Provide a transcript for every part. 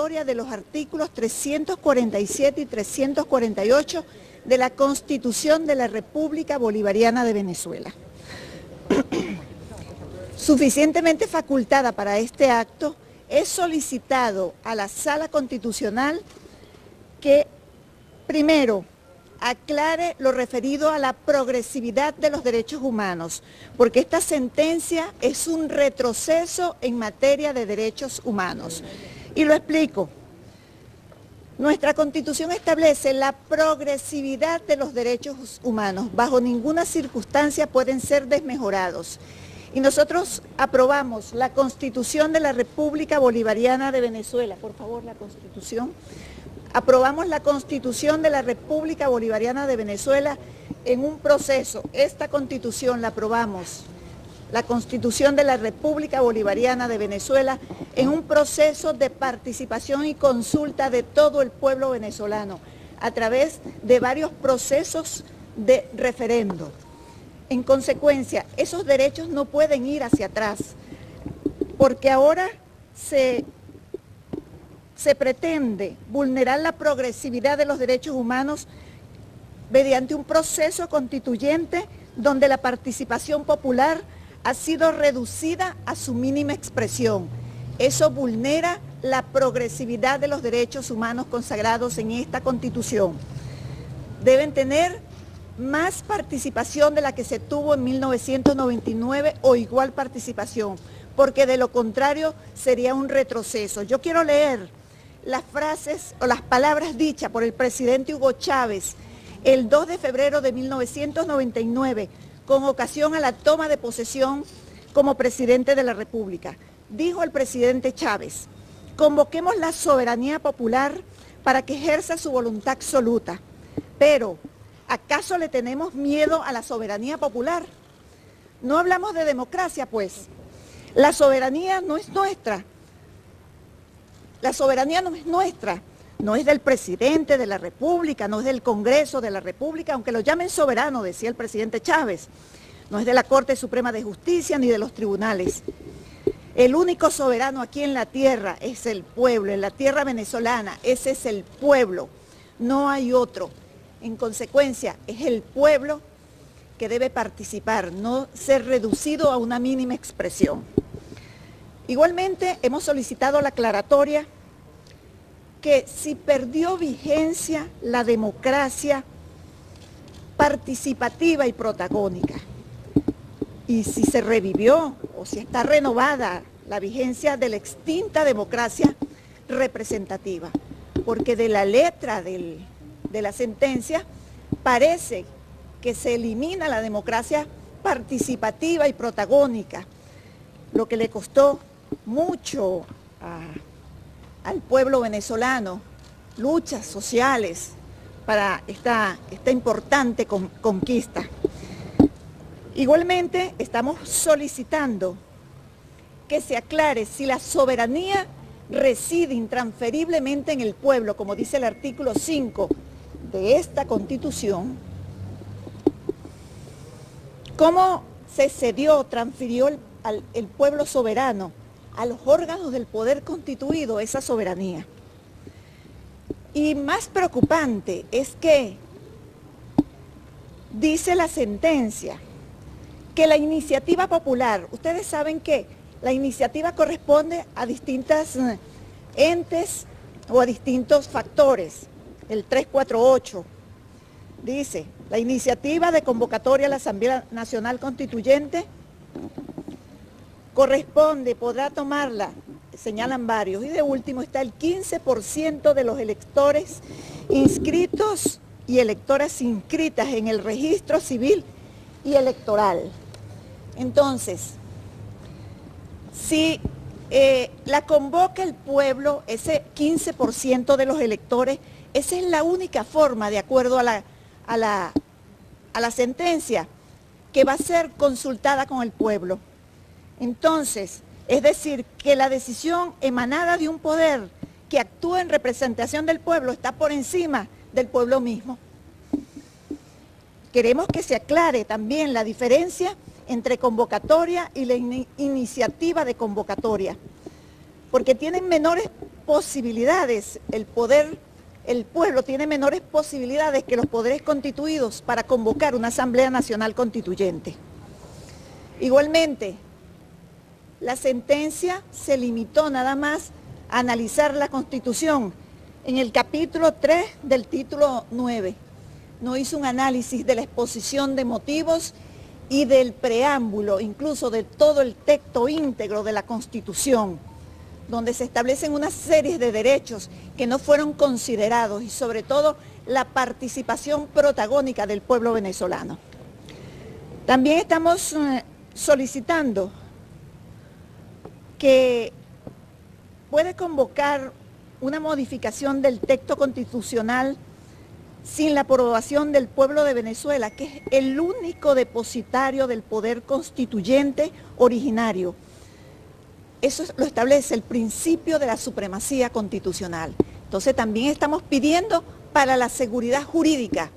de los artículos 347 y 348 de la Constitución de la República Bolivariana de Venezuela. Suficientemente facultada para este acto, he solicitado a la Sala Constitucional que, primero, aclare lo referido a la progresividad de los derechos humanos, porque esta sentencia es un retroceso en materia de derechos humanos. Y lo explico. Nuestra Constitución establece la progresividad de los derechos humanos. Bajo ninguna circunstancia pueden ser desmejorados. Y nosotros aprobamos la Constitución de la República Bolivariana de Venezuela. Por favor, la Constitución. Aprobamos la Constitución de la República Bolivariana de Venezuela en un proceso. Esta Constitución la aprobamos, la Constitución de la República Bolivariana de Venezuela, en un proceso de participación y consulta de todo el pueblo venezolano, a través de varios procesos de referendo. En consecuencia, esos derechos no pueden ir hacia atrás, porque ahora se pretende vulnerar la progresividad de los derechos humanos mediante un proceso constituyente donde la participación popular ha sido reducida a su mínima expresión. Eso vulnera la progresividad de los derechos humanos consagrados en esta Constitución. Deben tener más participación de la que se tuvo en 1999 o igual participación, porque de lo contrario sería un retroceso. Yo quiero leer las frases o las palabras dichas por el presidente Hugo Chávez el 2 de febrero de 1999, con ocasión a la toma de posesión como presidente de la República. Dijo el presidente Chávez: convoquemos la soberanía popular para que ejerza su voluntad absoluta, pero ¿acaso le tenemos miedo a la soberanía popular? No hablamos de democracia, pues. La soberanía no es nuestra. La soberanía no es nuestra, no es del presidente de la República, no es del Congreso de la República, aunque lo llamen soberano, decía el presidente Chávez. No es de la Corte Suprema de Justicia ni de los tribunales. El único soberano aquí en la tierra es el pueblo, en la tierra venezolana, ese es el pueblo, no hay otro. En consecuencia, es el pueblo que debe participar, no ser reducido a una mínima expresión. Igualmente, hemos solicitado la aclaratoria que si perdió vigencia la democracia participativa y protagónica, y si se revivió o si está renovada la vigencia de la extinta democracia representativa, porque de la letra de la sentencia parece que se elimina la democracia participativa y protagónica, lo que le costó mucho al pueblo venezolano, luchas sociales para esta importante conquista. Igualmente estamos solicitando que se aclare si la soberanía reside intransferiblemente en el pueblo, como dice el artículo 5 de esta Constitución. ¿Cómo se cedió, transfirió el pueblo soberano a los órganos del poder constituido esa soberanía? Y más preocupante es que dice la sentencia que la iniciativa popular, ustedes saben que la iniciativa corresponde a distintos entes o a distintos factores. El 348 dice: la iniciativa de convocatoria a la Asamblea Nacional Constituyente podrá tomarla, señalan varios, y de último está el 15% de los electores inscritos y electoras inscritas en el registro civil y electoral. Entonces, si la convoca el pueblo, ese 15% de los electores, esa es la única forma, de acuerdo a la sentencia, que va a ser consultada con el pueblo. Entonces, es decir, que la decisión emanada de un poder que actúa en representación del pueblo está por encima del pueblo mismo. Queremos que se aclare también la diferencia entre convocatoria y la iniciativa de convocatoria, porque tienen menores posibilidades, el pueblo tiene menores posibilidades que los poderes constituidos para convocar una Asamblea Nacional Constituyente. Igualmente, la sentencia se limitó nada más a analizar la Constitución en el capítulo 3 del título 9. No hizo un análisis de la exposición de motivos y del preámbulo, incluso de todo el texto íntegro de la Constitución, donde se establecen una serie de derechos que no fueron considerados y sobre todo la participación protagónica del pueblo venezolano. También estamos solicitando que puede convocar una modificación del texto constitucional sin la aprobación del pueblo de Venezuela, que es el único depositario del poder constituyente originario. Eso lo establece el principio de la supremacía constitucional. Entonces también estamos pidiendo para la seguridad jurídica,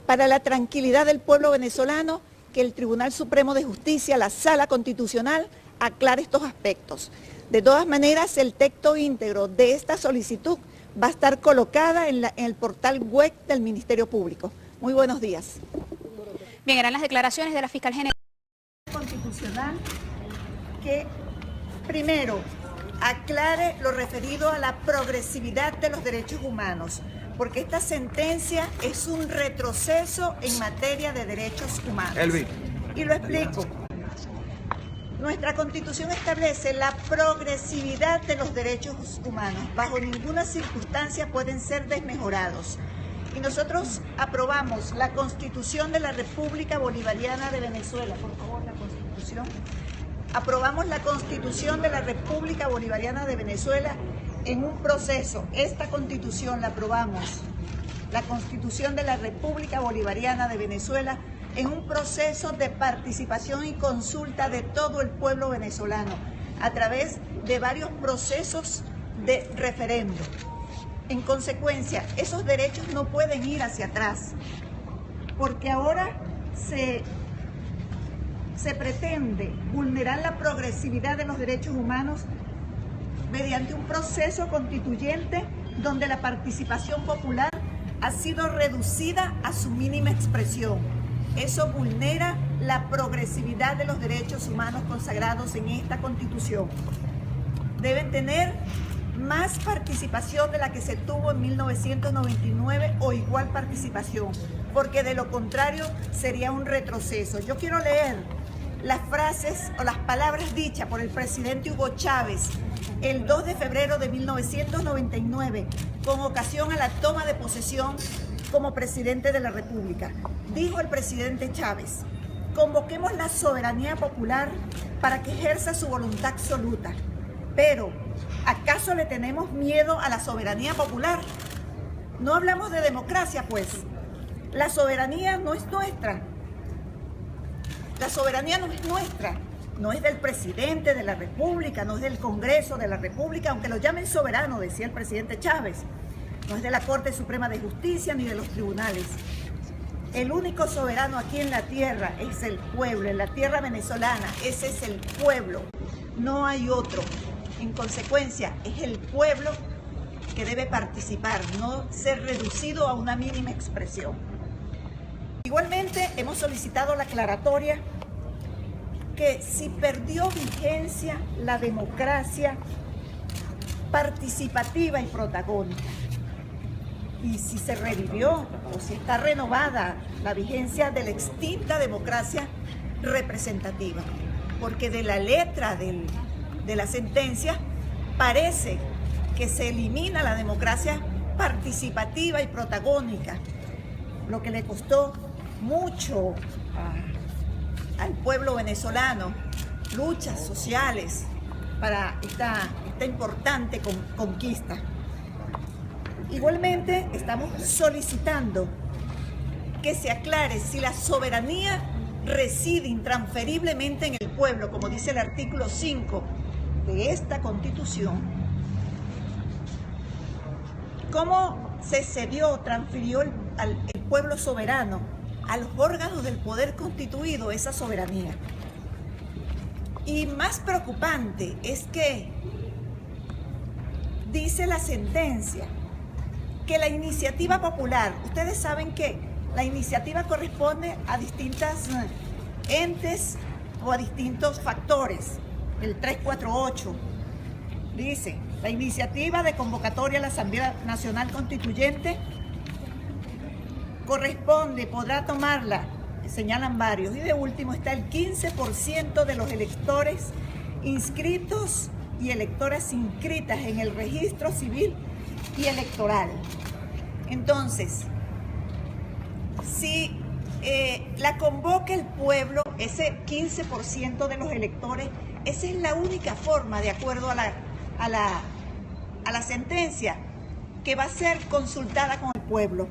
para la tranquilidad del pueblo venezolano, que el Tribunal Supremo de Justicia, la Sala Constitucional, aclare estos aspectos. De todas maneras, el texto íntegro de esta solicitud va a estar colocada en el portal web del Ministerio Público. Muy buenos días. Bien, eran las declaraciones de la fiscal general constitucional que primero aclare lo referido a la progresividad de los derechos humanos, porque esta sentencia es un retroceso en materia de derechos humanos. Y lo explico. Nuestra Constitución establece la progresividad de los derechos humanos. Bajo ninguna circunstancia pueden ser desmejorados. Y nosotros aprobamos la Constitución de la República Bolivariana de Venezuela. Por favor, la Constitución. Aprobamos la Constitución de la República Bolivariana de Venezuela en un proceso. Esta Constitución la aprobamos, la Constitución de la República Bolivariana de Venezuela, en un proceso de participación y consulta de todo el pueblo venezolano a través de varios procesos de referéndum. En consecuencia, esos derechos no pueden ir hacia atrás, porque ahora se pretende vulnerar la progresividad de los derechos humanos mediante un proceso constituyente donde la participación popular ha sido reducida a su mínima expresión. Eso vulnera la progresividad de los derechos humanos consagrados en esta Constitución. Deben tener más participación de la que se tuvo en 1999 o igual participación, porque de lo contrario sería un retroceso. Yo quiero leer las frases o las palabras dichas por el presidente Hugo Chávez el 2 de febrero de 1999, con ocasión a la toma de posesión como presidente de la República. Dijo el presidente Chávez: convoquemos la soberanía popular para que ejerza su voluntad absoluta. Pero, ¿acaso le tenemos miedo a la soberanía popular? No hablamos de democracia, pues. La soberanía no es nuestra. La soberanía no es nuestra. No es del presidente de la República, no es del Congreso de la República, aunque lo llamen soberano, decía el presidente Chávez. No es de la Corte Suprema de Justicia ni de los tribunales. El único soberano aquí en la tierra es el pueblo, en la tierra venezolana. Ese es el pueblo, no hay otro. En consecuencia, es el pueblo que debe participar, no ser reducido a una mínima expresión. Igualmente, hemos solicitado la aclaratoria que si perdió vigencia la democracia participativa y protagónica, y si se revivió o si está renovada la vigencia de la extinta democracia representativa, porque de la letra de la sentencia parece que se elimina la democracia participativa y protagónica, lo que le costó mucho al pueblo venezolano, luchas sociales para esta importante conquista. Igualmente, estamos solicitando que se aclare si la soberanía reside intransferiblemente en el pueblo, como dice el artículo 5 de esta Constitución. ¿Cómo se cedió, transfirió el pueblo soberano a los órganos del poder constituido esa soberanía? Y más preocupante es que dice la sentencia que la iniciativa popular, ustedes saben que la iniciativa corresponde a distintos entes o a distintos factores. El 348 dice, la iniciativa de convocatoria a la Asamblea Nacional Constituyente podrá tomarla, señalan varios, y de último está el 15% de los electores inscritos y electoras inscritas en el registro civil y electoral. Entonces, si la convoca el pueblo, ese 15% de los electores, esa es la única forma, de acuerdo a la sentencia, que va a ser consultada con el pueblo.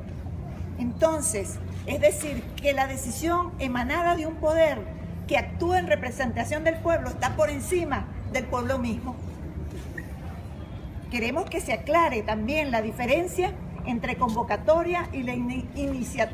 Entonces, es decir, que la decisión emanada de un poder que actúa en representación del pueblo está por encima del pueblo mismo. Queremos que se aclare también la diferencia entre convocatoria y la iniciativa